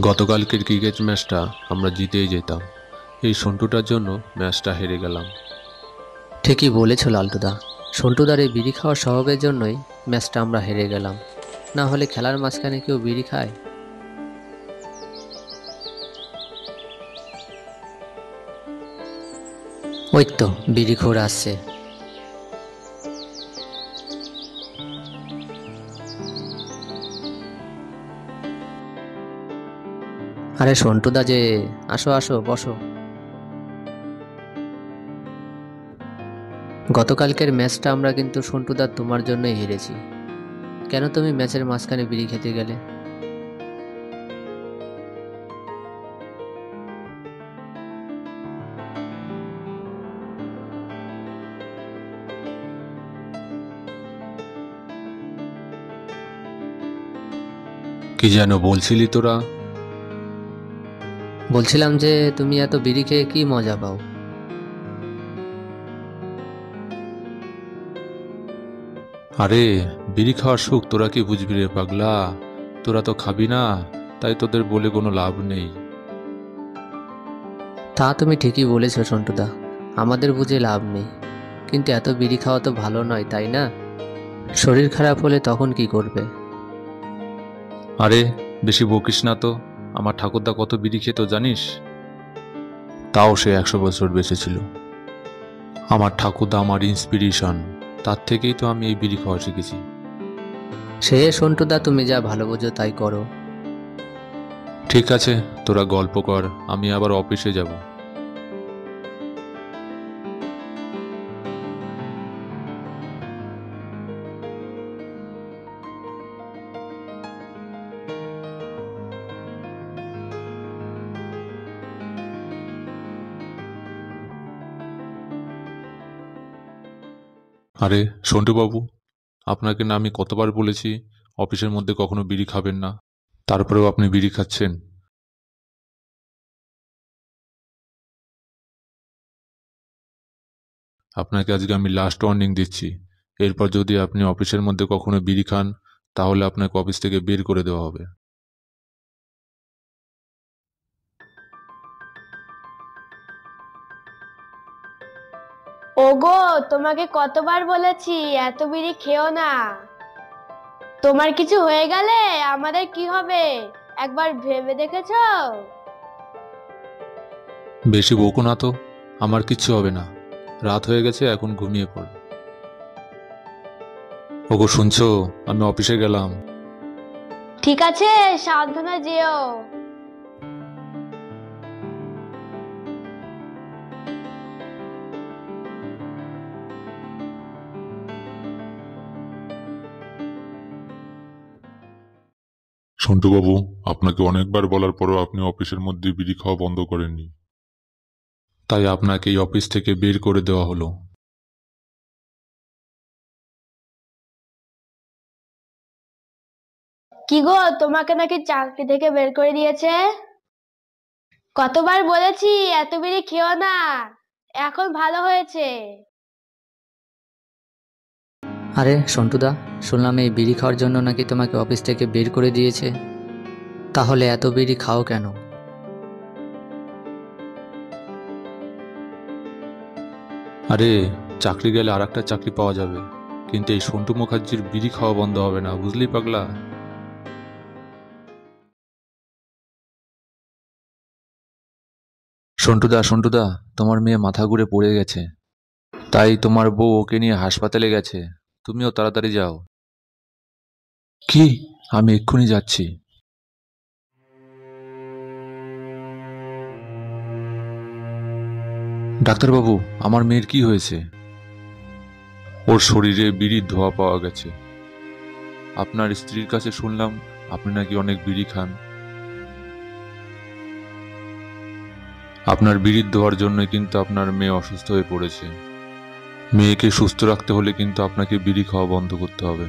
গতকালকের ক্রিকেট ম্যাচটা আমরা জিতেই যেতাম। এই সন্টুটার জন্য ম্যাচটা হেরে গেলাম। ঠিকই বলেছ লালটুদা। সন্টুদার এই বিড়ি খাওয়ার স্বভাবের জন্যই ম্যাচটা আমরা হেরে গেলাম। না হলে খেলার মাঝখানে কেউ বিড়ি খায়? ওই তো বিড়ি খোর আসছে। আরে সন্টুদা যে, আসো আসো বসো। গতকালকের ম্যাচটা আমরা কিন্তু সন্টুদা তোমার জন্যই হেরেছি। কেন তুমি ম্যাচের মাঝখানে বিড়ি খেতে গেলে? কি যেন বলছিলি তোরা? বলছিলাম যে তুমি এত বিড়ি খেয়ে কি মজা পাও? আরে, বিড়ি খাওয়ার সুখ তোরা কি বুঝবি রে পাগলা? তোরা তো খাবি না, তাই তোদের বলে কোনো লাভ নেই। তা তুমি ঠিকই বলেছ সন্টুদা, আমাদের বুঝে লাভ নেই। কিন্তু এত বিড়ি খাওয়া তো ভালো নয়, তাই না? শরীর খারাপ হলে তখন কি করবে? আরে, বেশি বকিস না তো। আমার ঠাকুরদা কত বিড়ি খেত জানিস? তাও সে 100 বছর বেঁচে ছিল। আমার ঠাকুরদা আমার ইন্সপিরেশন। তার থেকেই তো আমি এই বিড়ি খাওয়া শিখেছি। সে সন্টুদা, তুমি যা ভালো বোঝো তাই করো। ঠিক আছে, তোরা গল্প কর, আমি আবার অফিসে যাব। আরে সন্টু বাবু, আপনাকে না আমি কতবার বলেছি অফিসের মধ্যে কখনো বিড়ি খাবেন না, তারপরেও আপনি বিড়ি খাচ্ছেন। আপনাকে আজকে আমি লাস্ট ওয়ার্নিং দিচ্ছি। এরপর যদি আপনি অফিসের মধ্যে কখনো বিড়ি খান, তাহলে আপনাকে অফিস থেকে বের করে দেওয়া হবে। ওগো, তোমাকে কতবার বলেছি এত বিড়ি খেও না। তোমার কিছু হয়ে গেলে আমাদের কি হবে একবার ভেবে দেখেছো? বেশি বকো না তো, আমার কিচ্ছু হবে না। রাত হয়ে গেছে, এখন ঘুমিয়ে পড়। ওগো শুনছো? আমি অফিসে গেলাম। ঠিক আছে, সাবধানে যেও। সন্টু বাবু, আপনাকে অনেকবার বলার পরও আপনি অফিসের মধ্যে বিড়ি খাওয়া বন্ধ করেননি। তাই আপনাকে এই অফিস থেকে বের করে দেওয়া হলো। কি গো, তোমাকে নাকি চাকরি থেকে বের করে দিয়েছে? কতবার বলেছি এত বিড়ি খেও না। এখন ভালো হয়েছে। আরে সন্টুদা, শুনলাম এই বিড়ি খাওয়ার জন্য নাকি তোমাকে অফিস থেকে বের করে দিয়েছে। তাহলে এত বিড়ি খাও কেন? আরে, চাকরি গেলে আর একটা চাকরি পাওয়া যাবে, কিন্তু এই সন্টু মুখার্জির বিড়ি খাওয়া বন্ধ হবে না, বুঝলি পাগলা? সন্টুদা, সন্টুদা, তোমার মেয়ে মাথা ঘুরে পড়ে গেছে, তাই তোমার বউ ওকে নিয়ে হাসপাতালে গেছে। তুমিও তাড়াতাড়ি যাও। কি? আমি এক্ষুনি যাচ্ছি। ডাক্তারবাবু, আমার মেয়ের কি হয়েছে? ওর শরীরে বিড়ির ধোঁয়া পাওয়া গেছে। আপনার স্ত্রীর কাছে শুনলাম আপনি নাকি অনেক বিড়ি খান। আপনার বিড়ির ধোঁয়ার জন্যই কিন্তু আপনার মেয়ে অসুস্থ হয়ে পড়েছে। মেয়েকে সুস্থ রাখতে হলে কিন্তু আপনাকে বিড়ি খাওয়া বন্ধ করতে হবে।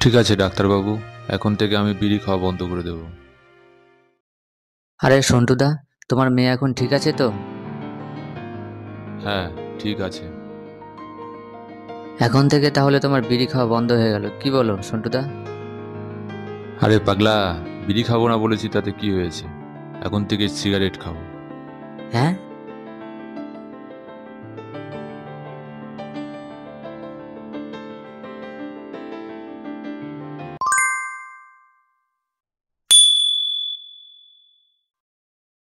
ঠিক আছে ডাক্তারবাবু, এখন থেকে আমি বিড়ি খাওয়া বন্ধ করে দেব। আরে সন্টুদা, তোমার মেয়ে এখন ঠিক আছে তো? হ্যাঁ, ঠিক আছে। এখন থেকে তাহলে তোমার বিড়ি খাওয়া বন্ধ হয়ে গেল, কি বলো সন্টুদা? আরে পাগলা, বিড়ি খাবো না বলেছি তাতে কি হয়েছে? এখন থেকে সিগারেট খাবো। হ্যাঁ